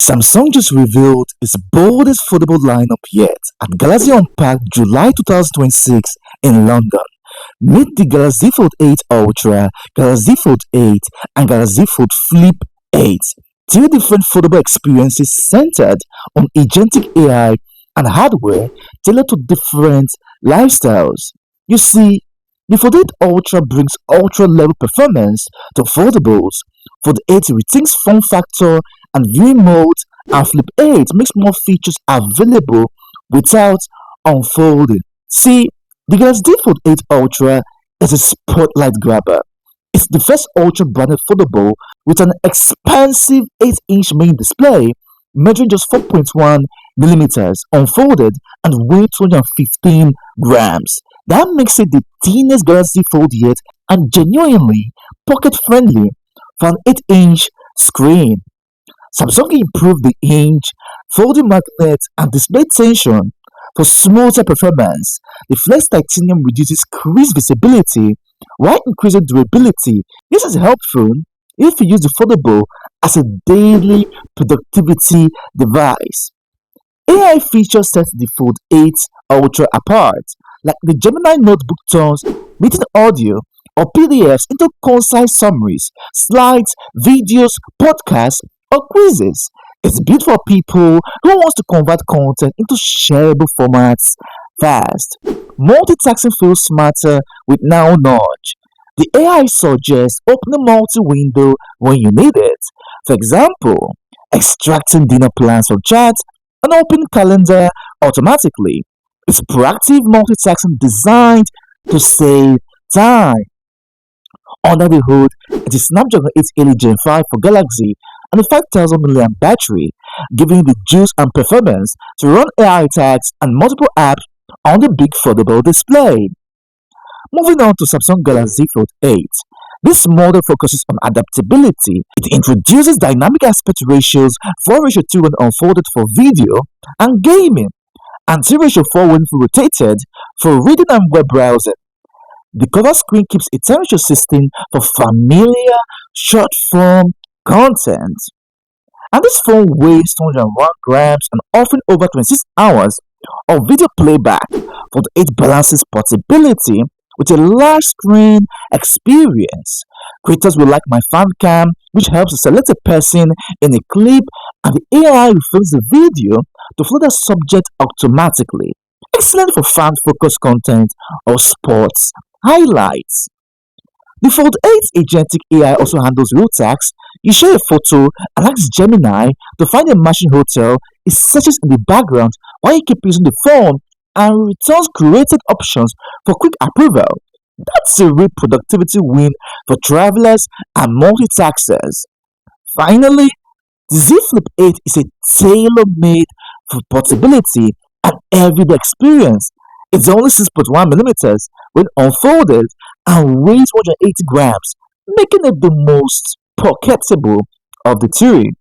Samsung just revealed its boldest foldable lineup yet at Galaxy Unpacked July 2026 in London. Meet the Galaxy Z Fold8 Ultra, Galaxy Z Fold8, and Galaxy Fold Flip8. Three different foldable experiences centered on agentic AI and hardware tailored to different lifestyles. You see, the Fold8 Ultra brings ultra-level performance to foldables. Fold8 rethinks form factor and viewing mode, and Flip8 makes more features available without unfolding. See, the Galaxy Z Fold8 Ultra is a spotlight grabber. It's the first Ultra branded foldable with an expansive 8-inch main display measuring just 4.1 millimeters unfolded and weighing 215 grams. That makes it the thinnest Galaxy Fold yet and genuinely pocket friendly for an 8-inch screen. Samsung improved the hinge, folding magnet, and display tension for smoother performance. The Flex Titanium reduces crease visibility while increasing durability. This is helpful if you use the foldable as a daily productivity device. AI features set the Fold8 Ultra apart, like the Gemini Notebook turns written audio or PDFs into concise summaries, slides, videos, podcasts, or quizzes. It's built for people who wants to convert content into shareable formats fast. Multitasking feels smarter with Now Nudge. The AI suggests opening multi-window when you need it. For example, extracting dinner plans from chat and open calendar automatically. It's proactive multitasking designed to save time. Under the hood, it is Snapdragon 8 Elite Gen 5 for Galaxy and a 5000 mAh battery, giving the juice and performance to run AI tasks and multiple apps on the big foldable display. Moving on to Samsung Galaxy Fold 8. This model focuses on adaptability. It introduces dynamic aspect ratios 4:2 when unfolded for video and gaming, and 3:4 when rotated for reading and web browsing. The cover screen keeps a temperature system for familiar short-form content. And this phone weighs 201 grams and offering over 26 hours of video playback. For the 8 balances portability with a large screen experience. Creators will like my FanCam, which helps to select a person in a clip and the AI refills the video to flow the subject automatically. Excellent for fan-focused content or sports highlights. The Fold8 agentic AI also handles real tasks. You share a photo and ask Gemini to find a matching hotel. It searches in the background while you keep using the phone and returns curated options for quick approval. That's a real productivity win for travelers and multitaskers. Finally, the Z Flip8 is a tailor-made for portability and everyday experience. It's only 6.1 millimeters when unfolded and weighs 180 grams, making it the most pocketable of the three.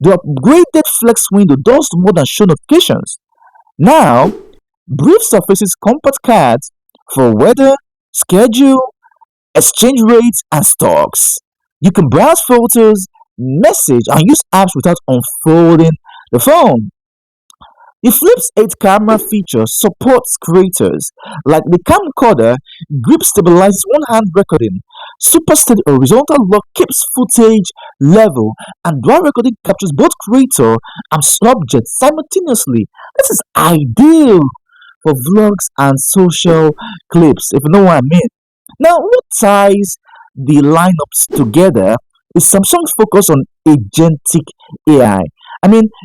The upgraded FlexWindow does more than show notifications. Now, brief surfaces compact cards for weather, schedule, exchange rates, and stocks. You can browse photos, message, and use apps without unfolding the phone. The Flip's 8 camera feature supports creators like the camcorder, grip stabilizes one-hand recording, super steady horizontal lock keeps footage level, and dual recording captures both creator and subject simultaneously. This is ideal for vlogs and social clips, if you know what I mean. Now, what ties the lineups together is Samsung's focus on agentic AI.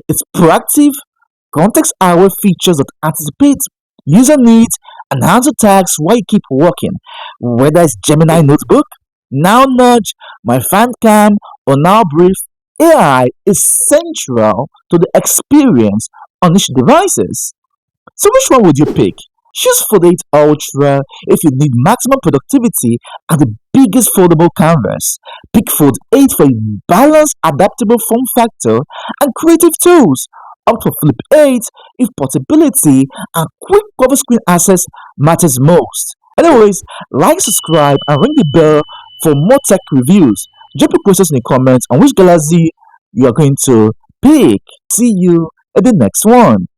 It's proactive, context-aware features that anticipate user needs and answer tasks while you keep working. Whether it's Gemini Notebook, Now Nudge, My FanCam, or Now Brief, AI is central to the experience on each devices. So which one would you pick? Choose Fold8 Ultra if you need maximum productivity and the biggest foldable canvas. Pick Fold8 for a balanced, adaptable form factor and creative tools. Opt for Flip8 if portability and quick cover screen access matters most. Anyways, like, subscribe, and ring the bell for more tech reviews. Drop your questions in the comments on which Galaxy you are going to pick. See you at the next one.